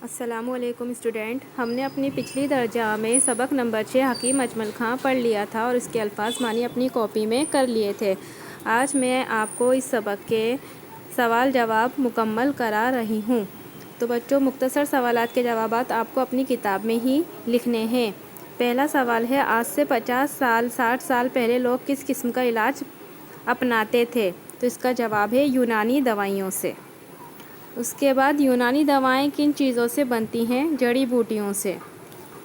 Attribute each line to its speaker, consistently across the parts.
Speaker 1: अस्सलामुअलैकुम स्टूडेंट, हमने अपनी पिछली दर्जा में सबक नंबर 6 हकीम अजमल खां पढ़ लिया था और इसके अल्फाज मानी अपनी कॉपी में कर लिए थे। आज मैं आपको इस सबक के सवाल जवाब मुकम्मल करा रही हूँ। तो बच्चों, मुख्तसर सवालात के जवाबात आपको अपनी किताब में ही लिखने हैं। पहला सवाल है, आज से 50 साल 60 साल पहले लोग किस किस्म का इलाज अपनाते थे? तो इसका जवाब है यूनानी दवाइयों से। उसके बाद यूनानी दवाएं किन चीज़ों से बनती हैं? जड़ी बूटियों से।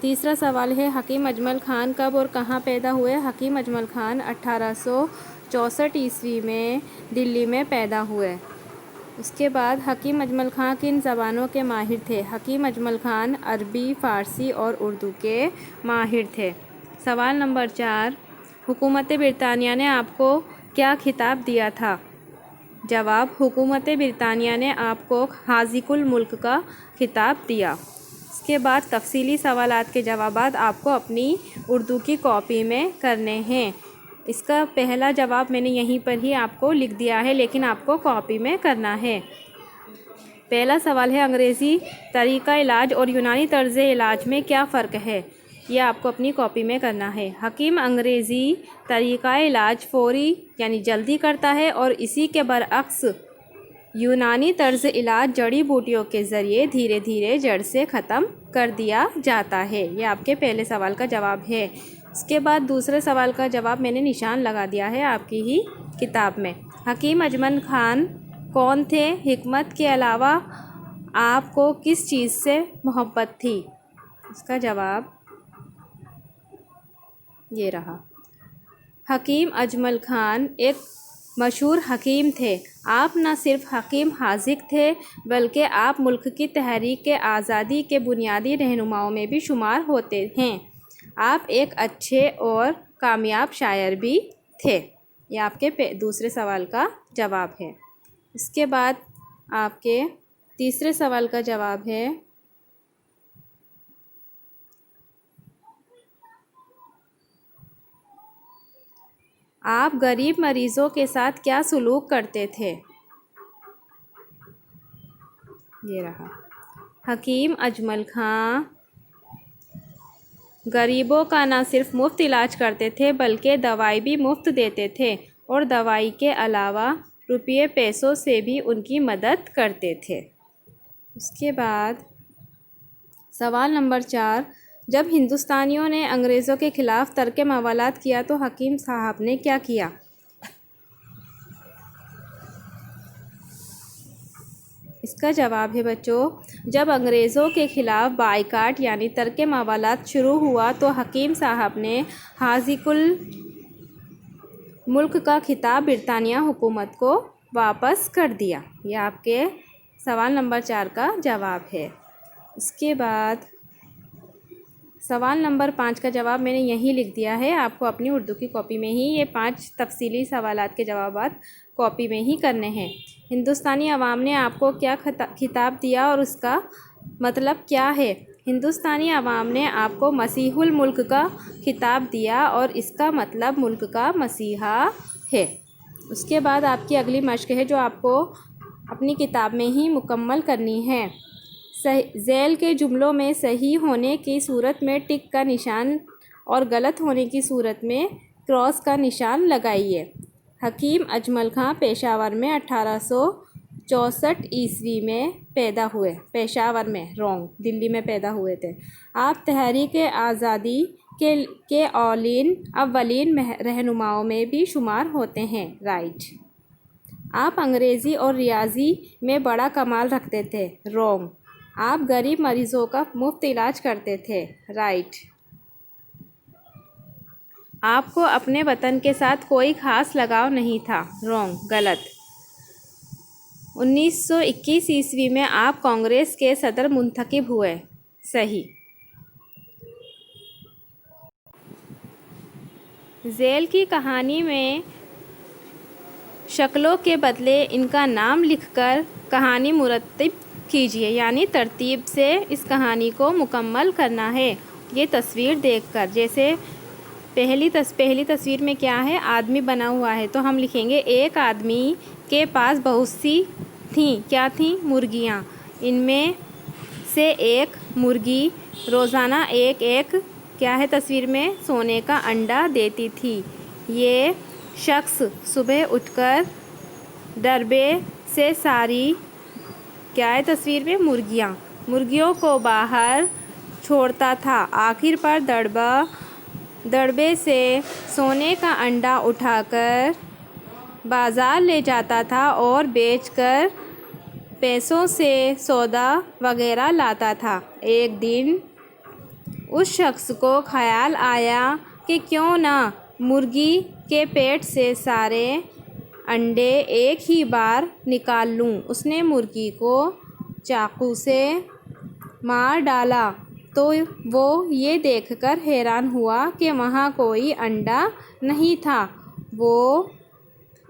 Speaker 1: तीसरा सवाल है, हकीम अजमल खान कब और कहाँ पैदा हुए? हकीम अजमल खान 1864 ईस्वी में दिल्ली में पैदा हुए। उसके बाद हकीम अजमल खान किन ज़बानों के माहिर थे? हकीम अजमल खान अरबी, फ़ारसी और उर्दू के माहिर थे। सवाल नंबर 4, हुकूमत ब्रितानिया ने आपको क्या खिताब दिया था? जवाब, हुकूमत ब्रितानिया ने आपको हाज़िकुल मुल्क का खिताब दिया। इसके बाद तफसीली सवालात के जवाबात आपको अपनी उर्दू की कॉपी में करने हैं। इसका पहला जवाब मैंने यहीं पर ही आपको लिख दिया है, लेकिन आपको कॉपी में करना है। पहला सवाल है, अंग्रेज़ी तरीक़ा इलाज और यूनानी तर्ज़ इलाज में क्या फ़र्क है? यह आपको अपनी कॉपी में करना है। हकीम अंग्रेज़ी तरीक़ा इलाज फ़ौरी यानी जल्दी करता है और इसी के बरअक्स यूनानी तर्ज़ इलाज जड़ी बूटियों के ज़रिए धीरे धीरे जड़ से ख़त्म कर दिया जाता है। यह आपके पहले सवाल का जवाब है। इसके बाद दूसरे सवाल का जवाब मैंने निशान लगा दिया है आपकी ही किताब में। हकीम अजमल खान कौन थे? हिकमत के अलावा आपको किस चीज़ से मोहब्बत थी? इसका जवाब ये रहा। हकीम अजमल खान एक मशहूर हकीम थे। आप न सिर्फ हकीम हाज़िक थे, बल्कि आप मुल्क की तहरीक आज़ादी के बुनियादी रहनुमाओं में भी शुमार होते हैं। आप एक अच्छे और कामयाब शायर भी थे। यह आपके दूसरे सवाल का जवाब है। इसके बाद आपके तीसरे सवाल का जवाब है, आप गरीब मरीज़ों के साथ क्या सलूक करते थे? ये रहा। हकीम अजमल खां गरीबों का न सिर्फ मुफ्त इलाज करते थे, बल्कि दवाई भी मुफ्त देते थे और दवाई के अलावा रुपये पैसों से भी उनकी मदद करते थे। उसके बाद सवाल नंबर 4, जब हिंदुस्तानियों ने अंग्रेज़ों के ख़िलाफ़ तर्क मवालात किया तो हकीम साहब ने क्या किया? इसका जवाब है बच्चों, जब अंग्रेज़ों के ख़िलाफ़ बाइकाट यानी तर्क मवालात शुरू हुआ तो हकीम साहब ने हाज़िकुल मुल्क का खिताब ब्रितानिया हुकूमत को वापस कर दिया। यह आपके सवाल नंबर 4 का जवाब है। इसके बाद सवाल नंबर 5 का जवाब मैंने यहीं लिख दिया है। आपको अपनी उर्दू की कॉपी में ही ये 5 तफसीली सवालात के जवाबात कॉपी में ही करने हैं। हिंदुस्तानी अवाम ने आपको क्या खिताब दिया और उसका मतलब क्या है? हिंदुस्तानी अवाम ने आपको मसीहुल मुल्क का खिताब दिया और इसका मतलब मुल्क का मसीहा है। उसके बाद आपकी अगली मश्क है जो आपको अपनी किताब में ही मुकम्मल करनी है। ज़ैल के जुमलों में सही होने की सूरत में टिक का निशान और गलत होने की सूरत में क्रॉस का निशान लगाइए। हकीम अजमल खां पेशावर में 1864 ईस्वी में पैदा हुए। पेशावर में, रॉन्ग, दिल्ली में पैदा हुए थे। आप तहरीक आज़ादी के अव्वलीन रहनुमाओं में भी शुमार होते हैं। राइट। आप अंग्रेज़ी और रियाजी में बड़ा कमाल रखते थे। रॉन्ग। आप गरीब मरीज़ों का मुफ्त इलाज करते थे। राइट। आपको अपने वतन के साथ कोई ख़ास लगाव नहीं था। रॉन्ग, गलत। 1921 ईस्वी में आप कांग्रेस के सदर मुंतखब हुए। सही। ज़ैल की कहानी में शक्लों के बदले इनका नाम लिखकर कहानी मुरत्तिब कीजिए, यानी तरतीब से इस कहानी को मुकम्मल करना है। ये तस्वीर देखकर, जैसे पहली तस्वीर में क्या है? आदमी बना हुआ है, तो हम लिखेंगे एक आदमी के पास बहुत सी थीं। क्या थीं? मुर्गियाँ। इनमें से एक मुर्गी रोज़ाना एक एक क्या है तस्वीर में सोने का अंडा देती थी। ये शख्स सुबह उठकर दरबे से सारी क्या है तस्वीर में मुर्गियों को बाहर छोड़ता था। आखिर पर दड़बे से सोने का अंडा उठाकर बाज़ार ले जाता था और बेचकर पैसों से सौदा वगैरह लाता था। एक दिन उस शख्स को ख्याल आया कि क्यों ना मुर्गी के पेट से सारे अंडे एक ही बार निकाल लूं। उसने मुर्गी को चाकू से मार डाला तो वो ये देखकर हैरान हुआ कि वहाँ कोई अंडा नहीं था। वो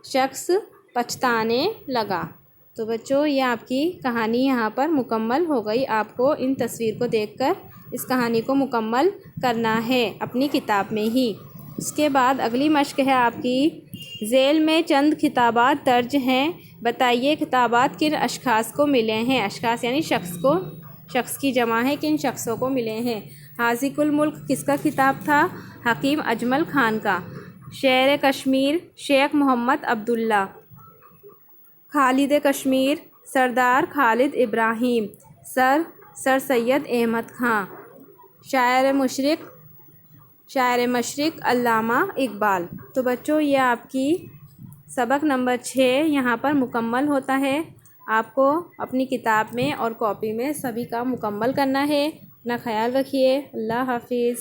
Speaker 1: शख्स पछताने लगा। तो बच्चों, ये आपकी कहानी यहाँ पर मुकम्मल हो गई। आपको इन तस्वीर को देखकर इस कहानी को मुकम्मल करना है अपनी किताब में ही। उसके बाद अगली मश्क है आपकी। झेल में चंद खिताबात दर्ज हैं। बताइए खिताबात किन अशखास को मिले हैं। अशखास यानी शख्स की जमा है, किन शख्सों को मिले हैं। हाज़िकुल मुल्क किसका किताब था? हकीम अजमल खान का। शेर कश्मीर शेख मोहम्मद अब्दुल्ला। खालिद कश्मीर सरदार खालिद इब्राहिम। सर सैयद अहमद खां। शायर मशरिक़ अल्लामा इकबाल। तो बच्चों, ये आपकी सबक नंबर 6 यहाँ पर मुकम्मल होता है। आपको अपनी किताब में और कॉपी में सभी का मुकम्मल करना है। अपना ख्याल रखिए। अल्लाह हाफिज़।